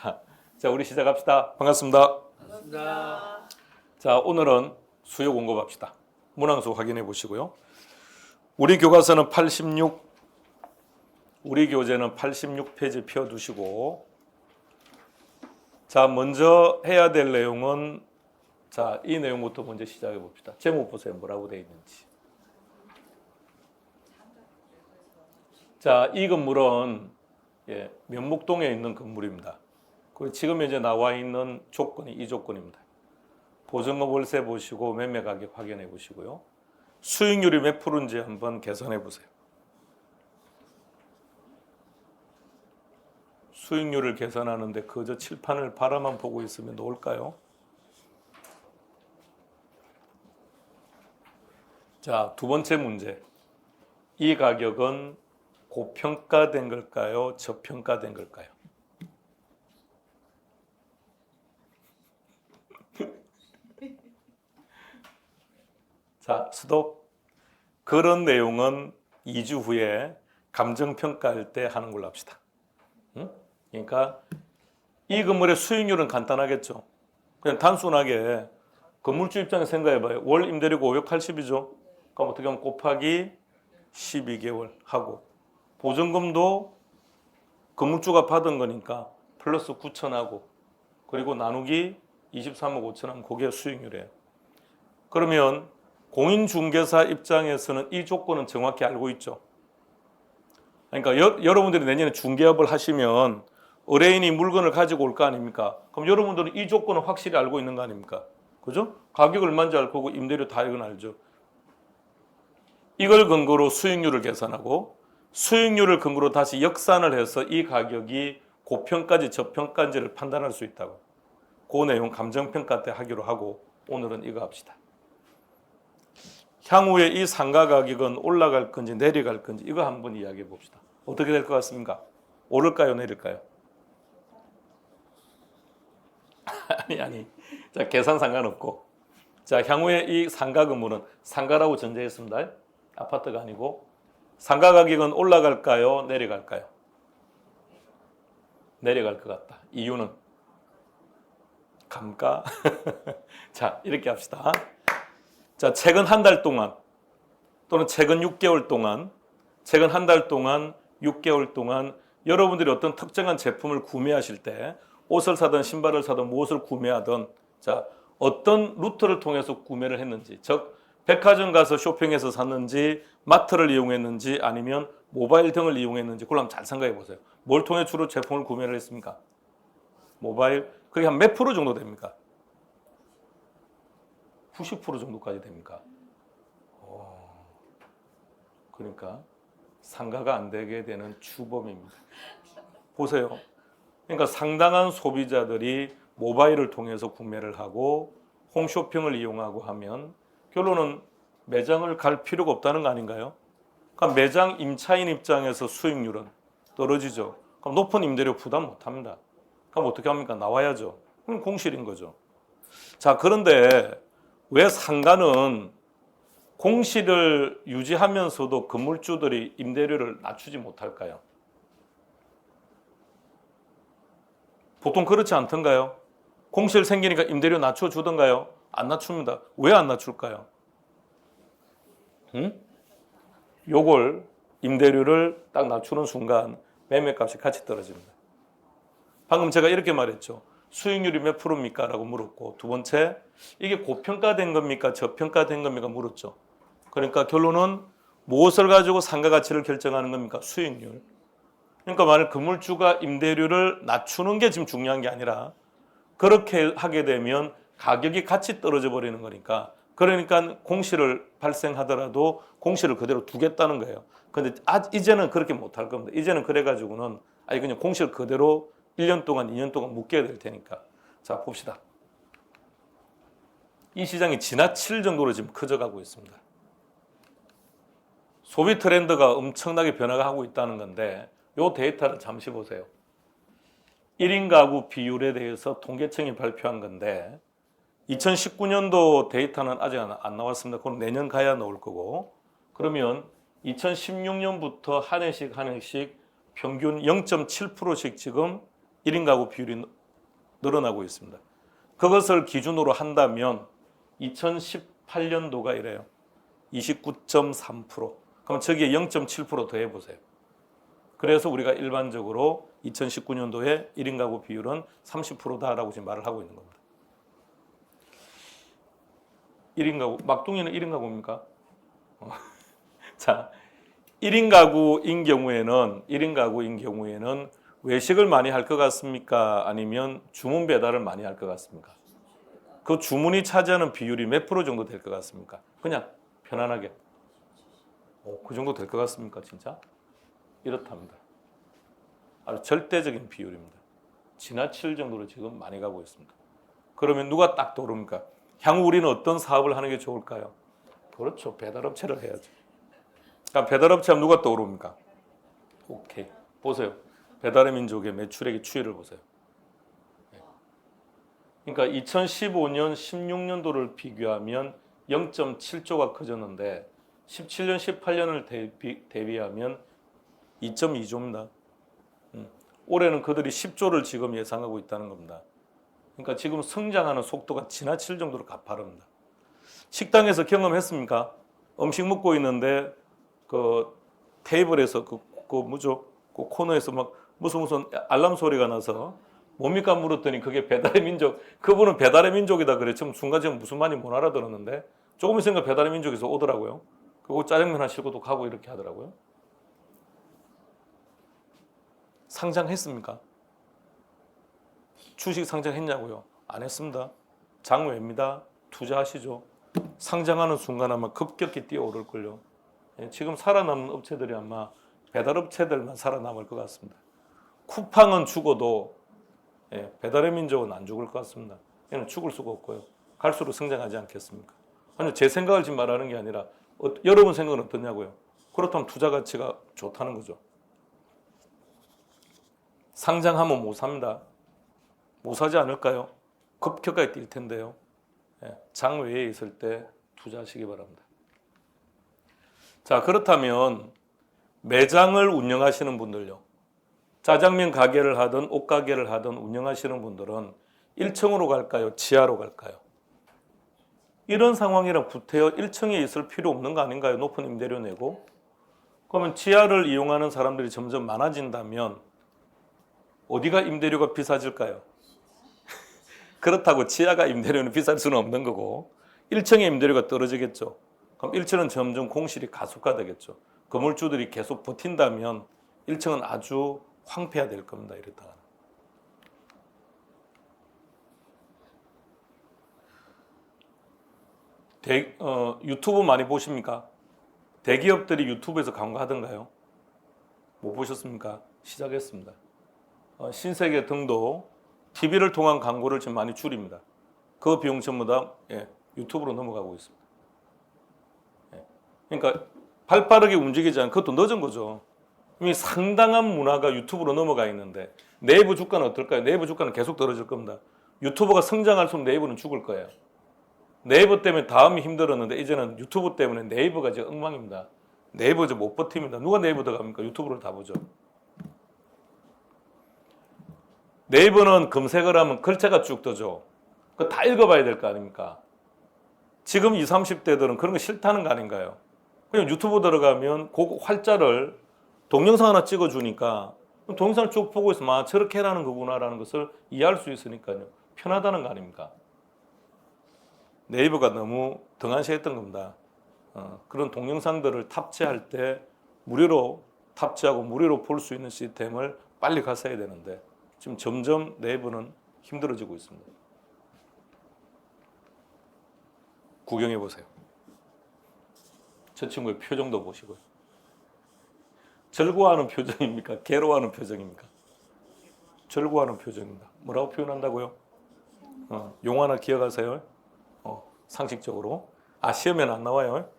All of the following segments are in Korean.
자, 우리 시작합시다. 반갑습니다. 반갑습니다. 자, 오늘은 수요 공급합시다. 문항수 확인해 보시고요. 우리 교과서는 86, 우리 교재는 86페이지 펴두시고, 자, 먼저 해야 될 내용은, 자, 이 내용부터 먼저 시작해 봅시다. 제목 보세요. 뭐라고 되어 있는지. 자, 이 건물은 면목동에 있는 건물입니다. 그리고 지금 현재 나와 있는 조건이 이 조건입니다. 보증금 월세 보시고 매매 가격 확인해 보시고요. 수익률이 몇 프로인지 한번 계산해 보세요. 수익률을 계산하는데 그저 칠판을 바라만 보고 있으면 놓을까요? 자, 두 번째 문제. 이 가격은 고평가된 걸까요? 저평가된 걸까요? 자, 스톱. 그런 내용은 2주 후에 감정평가할 때 하는 걸로 합시다. 그러니까 이 건물의 수익률은 간단하겠죠. 그냥 단순하게 건물주 입장에서 생각해봐요. 월 임대료가 580이죠. 그럼 어떻게 하면 곱하기 12개월 하고, 보증금도 건물주가 받은 거니까 플러스 9천하고, 그리고 나누기 23억 5천 하면 그게 수익률이에요. 그러면 공인중개사 입장에서는 이 조건은 정확히 알고 있죠. 그러니까 여러분들이 내년에 중개업을 하시면 의뢰인이 물건을 가지고 올 거 아닙니까? 그럼 여러분들은 이 조건은 확실히 알고 있는 거 아닙니까? 그죠? 가격을 얼마인지 알 거고 임대료 다 이건 알죠. 이걸 근거로 수익률을 계산하고, 수익률을 근거로 다시 역산을 해서 이 가격이 고평가인지 저평가인지를 판단할 수 있다고. 그 내용 감정평가 때 하기로 하고, 오늘은 이거 합시다. 향후에 이 상가 가격은 올라갈 건지 내려갈 건지 이거 한번 이야기해 봅시다. 어떻게 될 것 같습니까? 오를까요, 내릴까요? 아니. 자, 계산 상관없고. 자, 향후에 이 상가 건물은 상가라고 전제했습니다. 아파트가 아니고. 상가 가격은 올라갈까요, 내려갈까요? 내려갈 것 같다. 이유는? 감가? 자, 이렇게 합시다. 자, 최근 한 달 동안 또는 최근 6개월 동안, 최근 한 달 동안, 6개월 동안 여러분들이 어떤 특정한 제품을 구매하실 때 옷을 사든 신발을 사든 무엇을 구매하든, 자, 어떤 루트를 통해서 구매를 했는지, 즉 백화점 가서 쇼핑해서 샀는지, 마트를 이용했는지, 아니면 모바일 등을 이용했는지, 그걸 한번 잘 생각해 보세요. 뭘 통해 주로 제품을 구매를 했습니까? 모바일. 그게 한 몇 프로 정도 됩니까? 90% 정도까지 됩니까? 그러니까 상가가 안 되게 되는 주범입니다. 보세요. 그러니까 상당한 소비자들이 모바일을 통해서 구매를 하고 홈쇼핑을 이용하고 하면 결론은 매장을 갈 필요가 없다는 거 아닌가요? 그러니까 매장 임차인 입장에서 수익률은 떨어지죠. 그럼 높은 임대료 부담 못합니다. 그럼 어떻게 합니까? 나와야죠. 그럼 공실인 거죠. 자, 그런데 왜 상가는 공실을 유지하면서도 건물주들이 임대료를 낮추지 못할까요? 보통 그렇지 않던가요? 공실 생기니까 임대료 낮춰주던가요? 안 낮춥니다. 왜 안 낮출까요? 요걸 임대료를 딱 낮추는 순간 매매값이 같이 떨어집니다. 방금 제가 이렇게 말했죠. 수익률이 몇 프로입니까? 라고 물었고, 두 번째, 이게 고평가된 겁니까? 저평가된 겁니까? 물었죠. 그러니까 결론은 무엇을 가지고 상가 가치를 결정하는 겁니까? 수익률. 그러니까 만약 건물주가 임대료를 낮추는 게 지금 중요한 게 아니라 그렇게 하게 되면 가격이 같이 떨어져 버리는 거니까, 그러니까 공실을 발생하더라도 공실을 그대로 두겠다는 거예요. 근데 이제는 그렇게 못할 겁니다. 이제는 그래가지고는 그냥 공실 그대로 1년 동안, 2년 동안 묶여야 될 테니까. 자, 봅시다. 이 시장이 지나칠 정도로 지금 커져가고 있습니다. 소비 트렌드가 엄청나게 변화하고 있다는 건데, 이 데이터를 잠시 보세요. 1인 가구 비율에 대해서 통계청이 발표한 건데, 2019년도 데이터는 아직 안 나왔습니다. 그건 내년 가야 나올 거고, 그러면 2016년부터 한 해씩 평균 0.7%씩 지금 1인 가구 비율이 늘어나고 있습니다. 그것을 기준으로 한다면 2018년도가 이래요. 29.3%. 그럼 저기에 0.7% 더해 보세요. 그래서 우리가 일반적으로 2019년도에 1인 가구 비율은 30%다라고 지금 말을 하고 있는 겁니다. 1인 가구, 막둥이는 1인 가구입니까? 자, 1인 가구인 경우에는 외식을 많이 할 것 같습니까? 아니면 주문 배달을 많이 할 것 같습니까? 그 주문이 차지하는 비율이 몇 프로 정도 될 것 같습니까? 그냥 편안하게. 그 정도 될 것 같습니까? 진짜? 이렇답니다. 아주 절대적인 비율입니다. 지나칠 정도로 지금 많이 가고 있습니다. 그러면 누가 딱 떠오릅니까? 향후 우리는 어떤 사업을 하는 게 좋을까요? 그렇죠. 배달업체를 해야죠. 그럼 배달업체 하면 누가 떠오릅니까? 오케이. 보세요. 배달의 민족의 매출액의 추이를 보세요. 그러니까 2015년, 16년도를 비교하면 0.7조가 커졌는데 17년, 18년을 대비하면 2.2조입니다. 올해는 그들이 10조를 지금 예상하고 있다는 겁니다. 그러니까 지금 성장하는 속도가 지나칠 정도로 가파릅니다. 식당에서 경험했습니까? 음식 먹고 있는데 그 테이블에서 그 뭐죠? 그 코너에서 막 무슨 알람 소리가 나서 뭡니까 물었더니 그게 배달의 민족. 그분은 배달의 민족이다 그래. 좀 순간 지금 무슨 말인지 못 알아들었는데 조금 있으니까 배달의 민족에서 오더라고요. 그리고 짜장면 하나 싣고도 가고 이렇게 하더라고요. 상장했습니까? 주식 상장했냐고요? 안 했습니다. 장외입니다. 투자하시죠. 상장하는 순간 아마 급격히 뛰어오를걸요. 지금 살아남는 업체들이 아마 배달업체들만 살아남을 것 같습니다. 쿠팡은 죽어도 배달의 민족은 안 죽을 것 같습니다. 얘는 죽을 수가 없고요. 갈수록 성장하지 않겠습니까? 아니, 제 생각을 지금 말하는 게 아니라 여러분 생각은 어떠냐고요? 그렇다면 투자 가치가 좋다는 거죠. 상장하면 못 삽니다. 못 사지 않을까요? 급격하게 뛸 텐데요. 장외에 있을 때 투자하시기 바랍니다. 자, 그렇다면 매장을 운영하시는 분들요. 짜장면 가게를 하든 옷가게를 하든 운영하시는 분들은 1층으로 갈까요? 지하로 갈까요? 이런 상황이라 구태여 1층에 있을 필요 없는 거 아닌가요? 높은 임대료 내고. 그러면 지하를 이용하는 사람들이 점점 많아진다면 어디가 임대료가 비싸질까요? 그렇다고 지하가 임대료는 비쌀 수는 없는 거고 1층의 임대료가 떨어지겠죠. 그럼 1층은 점점 공실이 가속화되겠죠. 건물주들이 계속 버틴다면 1층은 아주 황폐화될 겁니다. 이랬다가. 유튜브 많이 보십니까? 대기업들이 유튜브에서 광고하던가요? 못 보셨습니까? 시작했습니다. 신세계 등도 TV를 통한 광고를 지금 많이 줄입니다. 그 비용 전부 다 유튜브로 넘어가고 있습니다. 그러니까 발빠르게 움직이지 않고 그것도 늦은 거죠. 이미 상당한 문화가 유튜브로 넘어가 있는데 네이버 주가는 어떨까요? 네이버 주가는 계속 떨어질 겁니다. 유튜브가 성장할수록 네이버는 죽을 거예요. 네이버 때문에 다음이 힘들었는데 이제는 유튜브 때문에 네이버가 지금 엉망입니다. 네이버 이제 못 버팁니다. 누가 네이버 들어갑니까? 유튜브를 다 보죠. 네이버는 검색을 하면 글자가 쭉 떠죠. 그거 다 읽어봐야 될 거 아닙니까? 지금 20, 30대들은 그런 거 싫다는 거 아닌가요? 그냥 유튜브 들어가면 그 활자를 동영상 하나 찍어주니까 동영상을 쭉 보고 있으면 아, 저렇게 하라는 거구나라는 것을 이해할 수 있으니까요. 편하다는 거 아닙니까? 네이버가 너무 등한시했던 겁니다. 그런 동영상들을 탑재할 때 무료로 탑재하고 무료로 볼 수 있는 시스템을 빨리 갔어야 되는데 지금 점점 네이버는 힘들어지고 있습니다. 구경해 보세요. 저 친구의 표정도 보시고요. 절구하는 표정입니까? 괴로워하는 표정입니까? 절구하는 표정입니다. 뭐라고 표현한다고요? 용어 하나 기억하세요. 상식적으로. 아, 시험에는 안 나와요.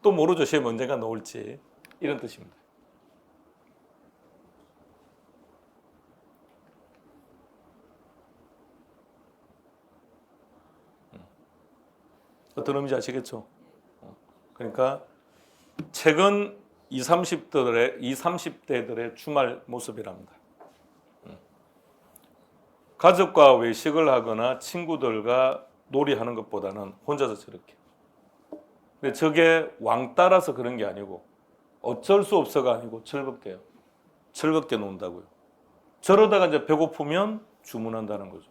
또 모르죠. 시험 언젠가 나올지. 이런 뜻입니다. 어떤 의미인지 아시겠죠? 그러니까 최근 20, 30대들의 주말 모습이랍니다. 가족과 외식을 하거나 친구들과 놀이하는 것보다는 혼자서 저렇게. 근데 저게 왕따라서 그런 게 아니고 어쩔 수 없어가 아니고 즐겁게요. 즐겁게 논다고요. 저러다가 이제 배고프면 주문한다는 거죠.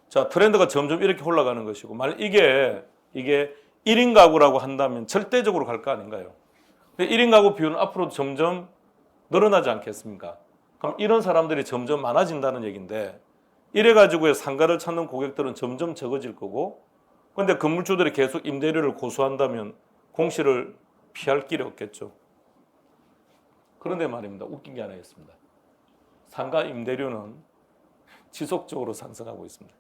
자, 트렌드가 점점 이렇게 올라가는 것이고, 만약 이게 1인 가구라고 한다면 절대적으로 갈 거 아닌가요? 근데 1인 가구 비율은 앞으로 점점 늘어나지 않겠습니까? 그럼 이런 사람들이 점점 많아진다는 얘기인데, 이래가지고 상가를 찾는 고객들은 점점 적어질 거고, 근데 건물주들이 계속 임대료를 고수한다면 공시를 피할 길이 없겠죠. 그런데 말입니다. 웃긴 게 하나 있습니다. 상가 임대료는 지속적으로 상승하고 있습니다.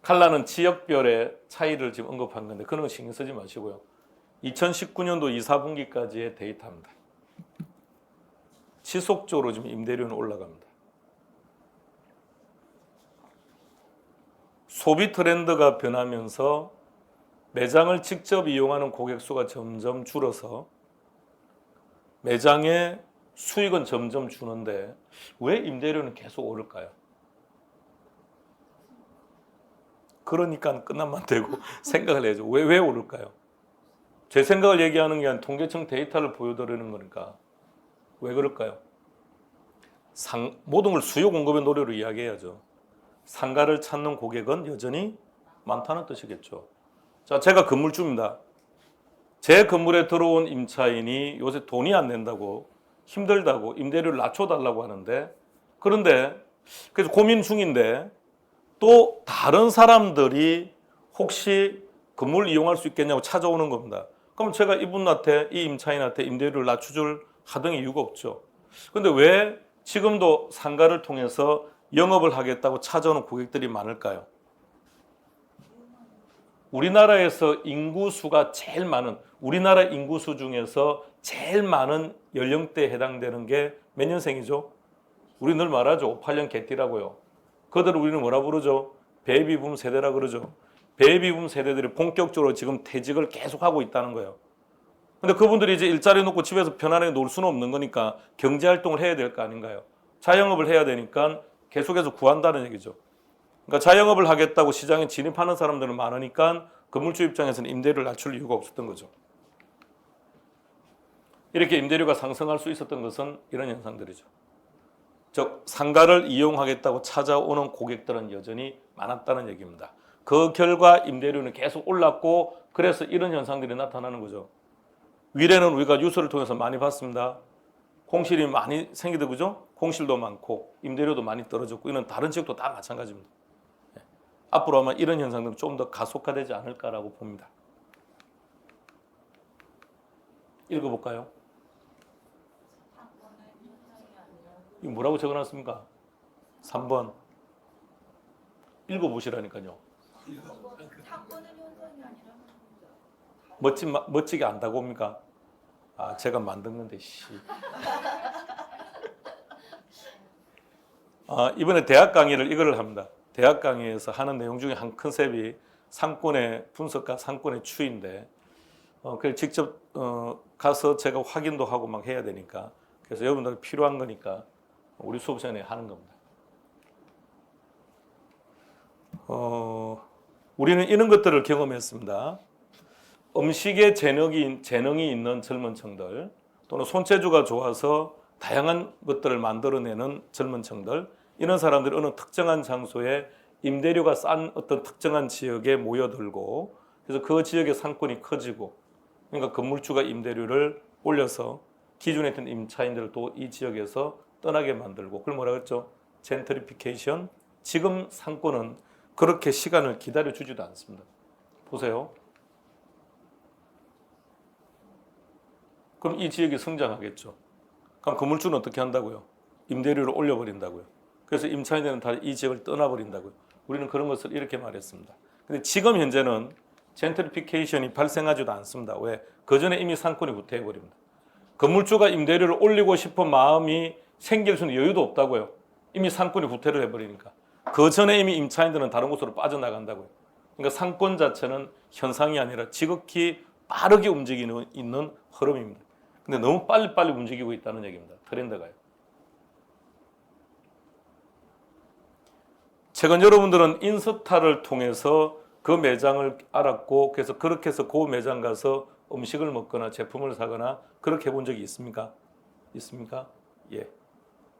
칼라는 지역별의 차이를 지금 언급한 건데 그런 거 신경 쓰지 마시고요. 2019년도 2, 4분기까지의 데이터입니다. 지속적으로 지금 임대료는 올라갑니다. 소비 트렌드가 변하면서 매장을 직접 이용하는 고객 수가 점점 줄어서 매장의 수익은 점점 주는데 왜 임대료는 계속 오를까요? 그러니까 끝나면 되고 생각을 해야죠. 왜 오를까요? 제 생각을 얘기하는 게 아니라 통계청 데이터를 보여드리는 거니까. 왜 그럴까요? 모든 걸 수요 공급의 노래로 이야기해야죠. 상가를 찾는 고객은 여전히 많다는 뜻이겠죠. 자, 제가 건물주입니다. 제 건물에 들어온 임차인이 요새 돈이 안 낸다고 힘들다고 임대료를 낮춰달라고 하는데, 그런데 그래서 고민 중인데 또 다른 사람들이 혹시 건물을 이용할 수 있겠냐고 찾아오는 겁니다. 그럼 제가 이분한테, 이 임차인한테 임대료를 낮춰줄 하등의 이유가 없죠. 그런데 왜 지금도 상가를 통해서 영업을 하겠다고 찾아오는 고객들이 많을까요? 우리나라에서 인구수가 제일 많은, 우리나라 인구수 중에서 제일 많은 연령대에 해당되는 게 몇 년생이죠? 우리 늘 말하죠. 58년 개띠라고요. 그들을 우리는 뭐라 부르죠? 베이비붐 세대라 그러죠. 베이비붐 세대들이 본격적으로 지금 퇴직을 계속하고 있다는 거예요. 근데 그분들이 이제 일자리 놓고 집에서 편안하게 놀 수는 없는 거니까 경제활동을 해야 될 거 아닌가요? 자영업을 해야 되니까 계속해서 구한다는 얘기죠. 그러니까 자영업을 하겠다고 시장에 진입하는 사람들은 많으니까 건물주 입장에서는 임대료를 낮출 이유가 없었던 거죠. 이렇게 임대료가 상승할 수 있었던 것은 이런 현상들이죠. 즉 상가를 이용하겠다고 찾아오는 고객들은 여전히 많았다는 얘기입니다. 그 결과 임대료는 계속 올랐고 그래서 이런 현상들이 나타나는 거죠. 위례는 우리가 뉴스를 통해서 많이 봤습니다. 공실이 많이 생기더 그죠? 공실도 많고 임대료도 많이 떨어졌고 이런 다른 지역도 다 마찬가지입니다. 앞으로 아마 이런 현상들은 좀 더 가속화되지 않을까라고 봅니다. 읽어볼까요? 이거 뭐라고 적어놨습니까? 3번. 읽어보시라니까요. 멋지게 안다고 옵니까? 아, 제가 만든 건데, 씨. 이번에 대학 강의를 이거를 합니다. 대학 강의에서 하는 내용 중에 한 컨셉이 상권의 분석과 상권의 추이인데, 그래서 직접 가서 제가 확인도 하고 막 해야 되니까, 그래서 여러분들 필요한 거니까 우리 수업 시간에 하는 겁니다. 우리는 이런 것들을 경험했습니다. 음식에 재능이 있는 젊은 층들, 또는 손재주가 좋아서 다양한 것들을 만들어내는 젊은 층들, 이런 사람들이 어느 특정한 장소에 임대료가 싼 어떤 특정한 지역에 모여들고, 그래서 그 지역의 상권이 커지고, 그러니까 건물주가 임대료를 올려서 기존에 있던 임차인들을 또 이 지역에서 떠나게 만들고, 그걸 뭐라 그랬죠? 젠트리피케이션. 지금 상권은 그렇게 시간을 기다려주지도 않습니다. 보세요. 그럼 이 지역이 성장하겠죠. 그럼 건물주는 어떻게 한다고요? 임대료를 올려버린다고요. 그래서 임차인들은 다 이 지역을 떠나버린다고요. 우리는 그런 것을 이렇게 말했습니다. 근데 지금 현재는 젠트리피케이션이 발생하지도 않습니다. 왜? 그 전에 이미 상권이 후퇴해버립니다. 건물주가 임대료를 올리고 싶은 마음이 생길 수는 여유도 없다고요. 이미 상권이 후퇴를 해버리니까. 그 전에 이미 임차인들은 다른 곳으로 빠져나간다고요. 그러니까 상권 자체는 현상이 아니라 지극히 빠르게 움직이는 있는 흐름입니다. 근데 너무 빨리빨리 움직이고 있다는 얘기입니다. 트렌드가요. 최근 여러분들은 인스타를 통해서 그 매장을 알았고 그래서 그렇게 해서 그 매장 가서 음식을 먹거나 제품을 사거나 그렇게 해본 적이 있습니까? 있습니까? 예.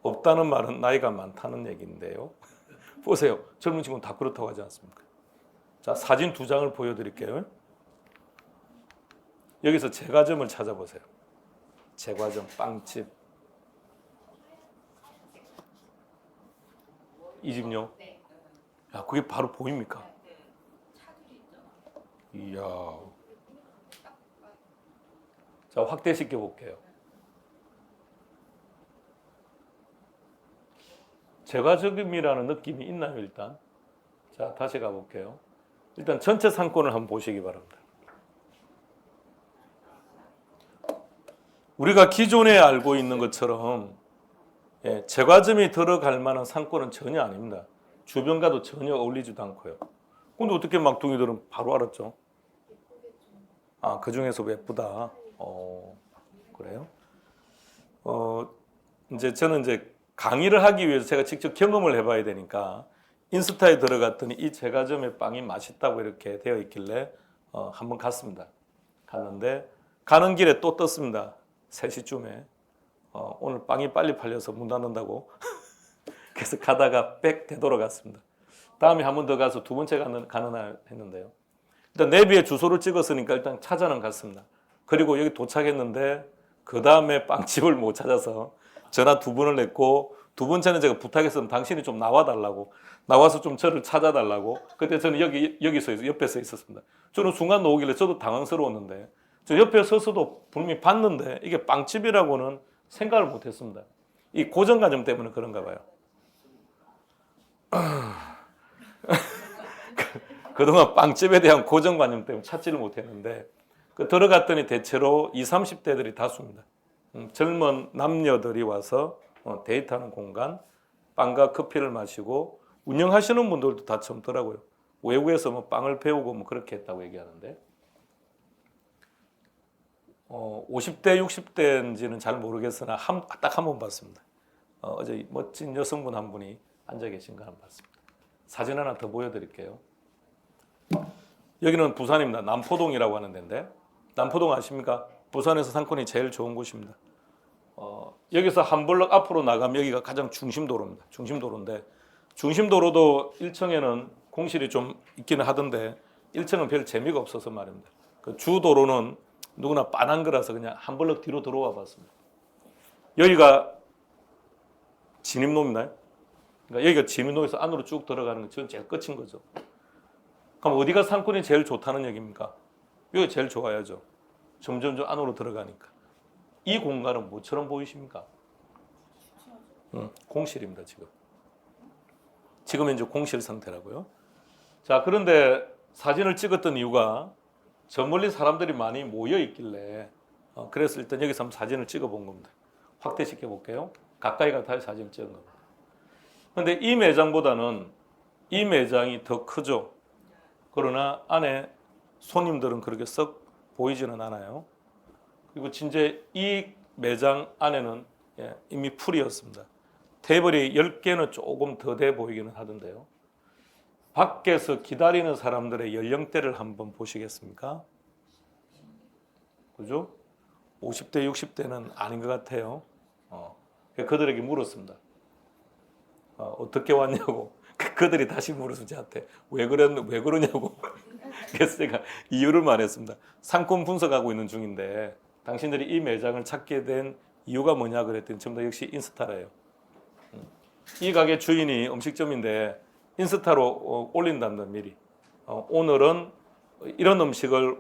없다는 말은 나이가 많다는 얘기인데요. 보세요. 젊은 친구는 다 그렇다고 하지 않습니까? 자, 사진 2장을 보여드릴게요. 여기서 제과점을 찾아보세요. 제과점, 빵집. 이 집요? 야, 그게 바로 보입니까? 이야. 자, 확대시켜 볼게요. 제과점이라는 느낌이 있나요, 일단? 자, 다시 가볼게요. 일단 전체 상권을 한번 보시기 바랍니다. 우리가 기존에 알고 있는 것처럼 제과점이 들어갈 만한 상권은 전혀 아닙니다. 주변과도 전혀 어울리지도 않고요. 근데 어떻게 막둥이들은 바로 알았죠? 아, 그 중에서 예쁘다. 그래요? 이제 저는 이제 강의를 하기 위해서 제가 직접 경험을 해봐야 되니까 인스타에 들어갔더니 이 제과점의 빵이 맛있다고 이렇게 되어 있길래 한번 갔습니다. 갔는데 가는 길에 또 떴습니다. 3시쯤에 오늘 빵이 빨리 팔려서 문 닫는다고 그래서 가다가 빽 되돌아갔습니다. 다음에 한 번 더 가서 2번째 가는 날 했는데요. 일단 내비에 주소를 찍었으니까 일단 찾아는 갔습니다. 그리고 여기 도착했는데 그 다음에 빵집을 못 찾아서 전화 2번을 했고 2번째는 제가 부탁했으면 당신이 좀 나와달라고 나와서 좀 저를 찾아달라고. 그때 저는 여기서 옆에 서 있었습니다. 저는 순간 나오길래 저도 당황스러웠는데 저 옆에 서서도 분명히 봤는데 이게 빵집이라고는 생각을 못했습니다. 이 고정관념 때문에 그런가 봐요. 그동안 빵집에 대한 고정관념 때문에 찾지를 못했는데 들어갔더니 대체로 20, 30대들이 다수입니다. 젊은 남녀들이 와서 데이트하는 공간, 빵과 커피를 마시고 운영하시는 분들도 다 젊더라고요. 외국에서 뭐 빵을 배우고 뭐 그렇게 했다고 얘기하는데 50대, 60대인지는 잘 모르겠으나 딱 한 번 봤습니다. 어제 멋진 여성분 한 분이 앉아 계신 거 한 번 봤습니다. 사진 하나 더 보여드릴게요. 여기는 부산입니다. 남포동이라고 하는 데인데 남포동 아십니까? 부산에서 상권이 제일 좋은 곳입니다. 여기서 한 블럭 앞으로 나가면 여기가 가장 중심도로입니다. 중심도로인데 중심도로도 1층에는 공실이 좀 있기는 하던데 1층은 별 재미가 없어서 말입니다. 그 주도로는 누구나 빤한 거라서 그냥 한 블럭 뒤로 들어와 봤습니다. 여기가 진입로입니다. 그러니까 여기가 진입로에서 안으로 쭉 들어가는 게 지금 제일 끝인 거죠. 그럼 어디가 상권이 제일 좋다는 얘기입니까? 여기 제일 좋아야죠. 점점 안으로 들어가니까. 이 공간은 뭐처럼 보이십니까? 공실입니다, 지금. 지금은 이제 공실 상태라고요. 자, 그런데 사진을 찍었던 이유가 저 멀리 사람들이 많이 모여 있길래 그래서 일단 여기서 한번 사진을 찍어 본 겁니다. 확대시켜 볼게요. 가까이 가서 사진을 찍은 겁니다. 그런데 이 매장보다는 이 매장이 더 크죠. 그러나 안에 손님들은 그렇게 썩 보이지는 않아요. 그리고 진짜 이 매장 안에는 이미 풀이었습니다. 테이블이 10개는 조금 더 돼 보이기는 하던데요. 밖에서 기다리는 사람들의 연령대를 한번 보시겠습니까? 그죠? 50대, 60대는 아닌 것 같아요. 그들에게 물었습니다. 어떻게 왔냐고. 그들이 다시 물어서 저한테 왜 그러냐고. 그래서 제가 이유를 말했습니다. 상권 분석하고 있는 중인데 당신들이 이 매장을 찾게 된 이유가 뭐냐 그랬더니 전부 다 역시 인스타래요. 이 가게 주인이 음식점인데 인스타로 올린답니다. 미리. 오늘은 이런 음식을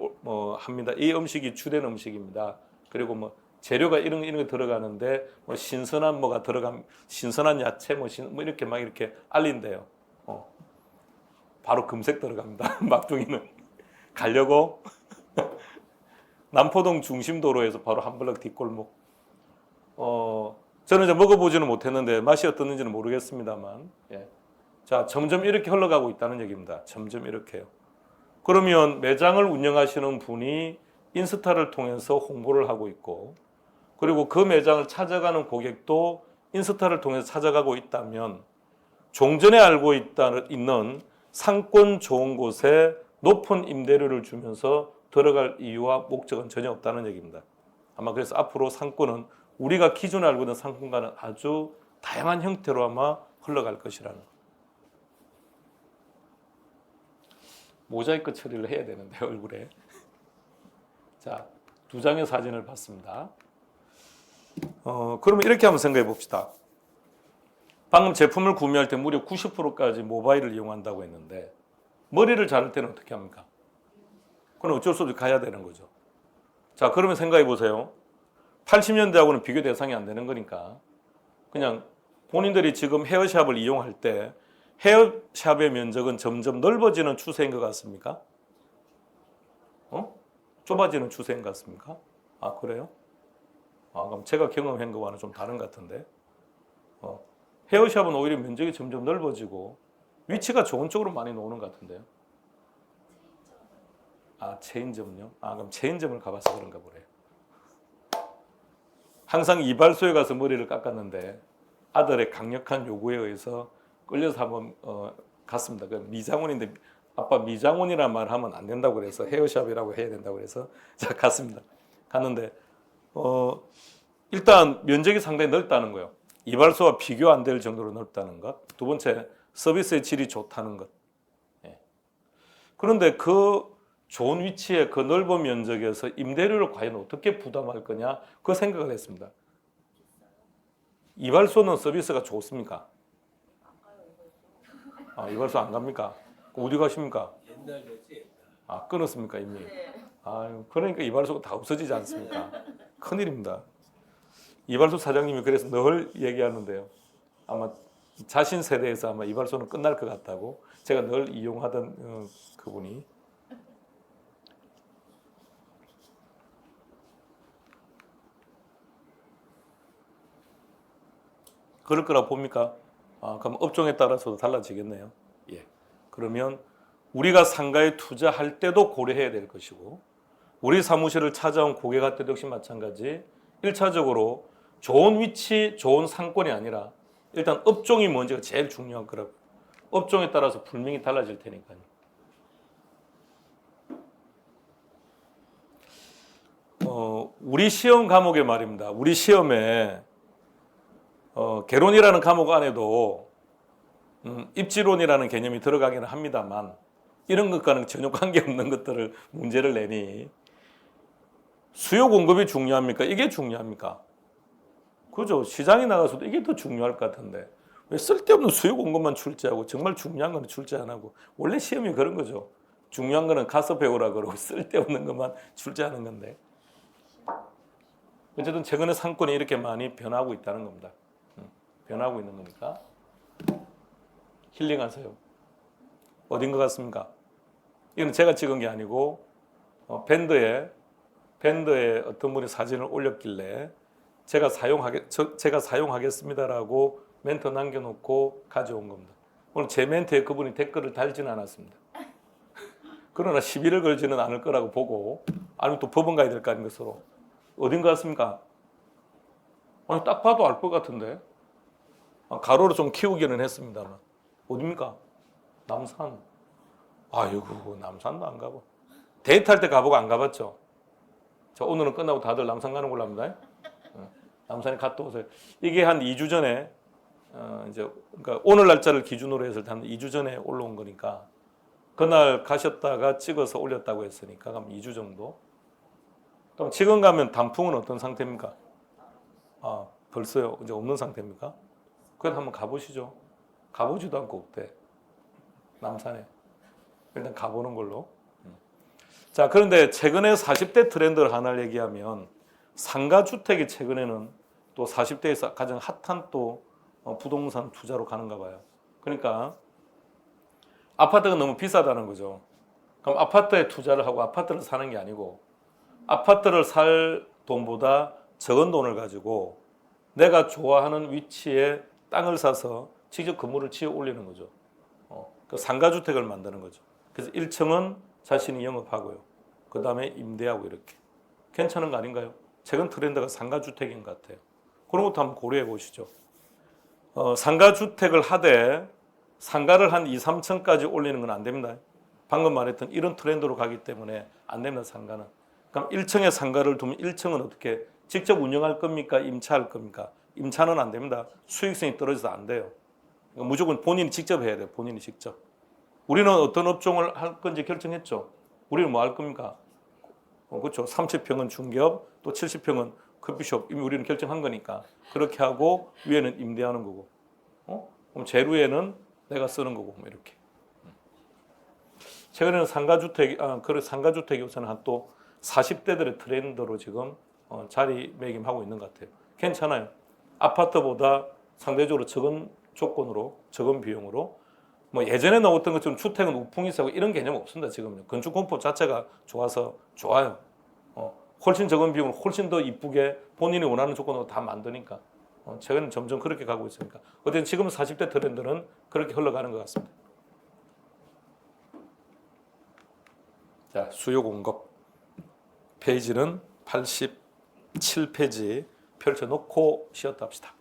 합니다. 이 음식이 주된 음식입니다. 그리고 뭐 재료가 이런 게 들어가는데 뭐 신선한 뭐가 들어간 신선한 야채 뭐 이렇게 막 이렇게 알린대요. 바로 금색 들어갑니다. 막둥이는 가려고 남포동 중심도로에서 바로 한 블럭 뒷골목. 저는 이제 먹어보지는 못했는데 맛이 어떻는지는 모르겠습니다만, 자 점점 이렇게 흘러가고 있다는 얘기입니다. 점점 이렇게요. 그러면 매장을 운영하시는 분이 인스타를 통해서 홍보를 하고 있고, 그리고 그 매장을 찾아가는 고객도 인스타를 통해서 찾아가고 있다면, 종전에 알고 있는 상권 좋은 곳에 높은 임대료를 주면서 들어갈 이유와 목적은 전혀 없다는 얘기입니다. 아마 그래서 앞으로 상권은 우리가 기존에 알고 있는 상권과는 아주 다양한 형태로 아마 흘러갈 것이라는. 모자이크 처리를 해야 되는데 얼굴에. 자, 두 장의 사진을 봤습니다. 그러면 이렇게 한번 생각해 봅시다. 방금 제품을 구매할 때 무려 90%까지 모바일을 이용한다고 했는데 머리를 자를 때는 어떻게 합니까? 그건 어쩔 수 없이 가야 되는 거죠. 자, 그러면 생각해 보세요. 80년대하고는 비교 대상이 안 되는 거니까 그냥 본인들이 지금 헤어샵을 이용할 때 헤어샵의 면적은 점점 넓어지는 추세인 것 같습니까? 좁아지는 추세인 것 같습니까? 아, 그래요? 그럼 제가 경험한 거와는 좀 다른 것 같은데. 헤어샵은 오히려 면적이 점점 넓어지고 위치가 좋은 쪽으로 많이 나오는 것 같은데요. 체인점요? 그럼 체인점을 가봐서 그런가 보래요. 항상 이발소에 가서 머리를 깎았는데 아들의 강력한 요구에 의해서 끌려서 한번 갔습니다. 그 미장원인데 아빠 미장원이란 말 하면 안 된다고 그래서 헤어샵이라고 해야 된다고 그래서 자 갔습니다. 갔는데 일단 면적이 상당히 넓다는 거예요. 이발소와 비교 안 될 정도로 넓다는 것. 두 번째, 서비스의 질이 좋다는 것. 그런데 그 좋은 위치에 그 넓은 면적에서 임대료를 과연 어떻게 부담할 거냐 그 생각을 했습니다. 이발소는 서비스가 좋습니까? 이발소 안 갑니까? 어디 가십니까? 옛날 됐지. 끊었습니까 이미? 그러니까 이발소가 다 없어지지 않습니까? 큰일입니다. 이발소 사장님이 그래서 늘 얘기하는데요. 아마 자신 세대에서 아마 이발소는 끝날 것 같다고 제가 늘 이용하던 그분이. 그럴 거라 봅니까? 그럼 업종에 따라서도 달라지겠네요. 예. 그러면 우리가 상가에 투자할 때도 고려해야 될 것이고 우리 사무실을 찾아온 고객할 때도 역시 마찬가지 1차적으로 좋은 위치, 좋은 상권이 아니라 일단 업종이 뭔지가 제일 중요한 거라고. 업종에 따라서 분명히 달라질 테니까요. 우리 시험 과목에 말입니다. 우리 시험에 개론이라는 과목 안에도 입지론이라는 개념이 들어가기는 합니다만 이런 것과는 전혀 관계없는 것들을 문제를 내니 수요 공급이 중요합니까? 이게 중요합니까? 그죠? 시장에 나가서도 이게 더 중요할 것 같은데 왜 쓸데없는 수요 공급만 출제하고 정말 중요한 건 출제 안 하고 원래 시험이 그런 거죠. 중요한 거는 가서 배우라 그러고 쓸데없는 것만 출제하는 건데 어쨌든 최근에 상권이 이렇게 많이 변하고 있다는 겁니다. 변하고 있는 거니까 힐링하세요. 어딘 것 같습니까? 이건 제가 찍은 게 아니고 밴드에 어떤 분이 사진을 올렸길래 제가 사용하겠습니다라고 멘트 남겨놓고 가져온 겁니다. 오늘 제 멘트에 그분이 댓글을 달지는 않았습니다. 그러나 시비를 걸지는 않을 거라고 보고 아니면 또 법원 가야 될 거 아닌 것으로 어딘 것 같습니까? 딱 봐도 알 것 같은데 가로로 좀 키우기는 했습니다만 어딥니까? 남산. 아이고 남산도 안 가고 데이트할 때 가보고 안 가봤죠? 자 오늘은 끝나고 다들 남산 가는 걸로 합니다. 남산에 갔다 오세요. 이게 한 2주 전에 그러니까 오늘 날짜를 기준으로 해서 한 2주 전에 올라온 거니까 그날 가셨다가 찍어서 올렸다고 했으니까 그럼 2주 정도. 그럼 지금 가면 단풍은 어떤 상태입니까? 벌써요. 이제 없는 상태입니까? 그래도 한번 가보시죠. 가보지도 않고 없대. 남산에. 일단 가보는 걸로. 자, 그런데 최근에 40대 트렌드를 하나를 얘기하면 상가주택이 최근에는 또 40대에서 가장 핫한 또 부동산 투자로 가는가 봐요. 그러니까 아파트가 너무 비싸다는 거죠. 그럼 아파트에 투자를 하고 아파트를 사는 게 아니고 아파트를 살 돈보다 적은 돈을 가지고 내가 좋아하는 위치에 땅을 사서 직접 건물을 지어 올리는 거죠. 그 상가주택을 만드는 거죠. 그래서 1층은 자신이 영업하고요. 그 다음에 임대하고 이렇게. 괜찮은 거 아닌가요? 최근 트렌드가 상가주택인 것 같아요. 그런 것도 한번 고려해 보시죠. 상가주택을 하되 상가를 한 2, 3층까지 올리는 건 안 됩니다. 방금 말했던 이런 트렌드로 가기 때문에 안 됩니다. 상가는. 그럼 1층에 상가를 두면 1층은 어떻게 직접 운영할 겁니까? 임차할 겁니까? 임차는 안 됩니다. 수익성이 떨어져서 안 돼요. 그러니까 무조건 본인이 직접 해야 돼요. 본인이 직접. 우리는 어떤 업종을 할 건지 결정했죠. 우리는 뭐 할 겁니까? 그렇죠. 30평은 중개업, 또 70평은 커피숍. 이미 우리는 결정한 거니까. 그렇게 하고 위에는 임대하는 거고. 그럼 재료에는 내가 쓰는 거고. 뭐 이렇게. 최근에는 상가주택이 우선 한 또 40대들의 트렌드로 지금 자리매김하고 있는 것 같아요. 괜찮아요. 아파트보다 상대적으로 적은 조건으로, 적은 비용으로. 뭐 예전에 나왔던 것처럼 주택은 우풍이 세고 이런 개념 없습니다. 지금은 건축 공법 자체가 좋아서 좋아요. 훨씬 적은 비용으로 훨씬 더 이쁘게 본인이 원하는 조건으로 다 만드니까. 최근에 점점 그렇게 가고 있으니까. 어쨌든 지금 40대 트렌드는 그렇게 흘러가는 것 같습니다. 자, 수요 공급 페이지는 87페이지 펼쳐놓고 쉬었다 합시다.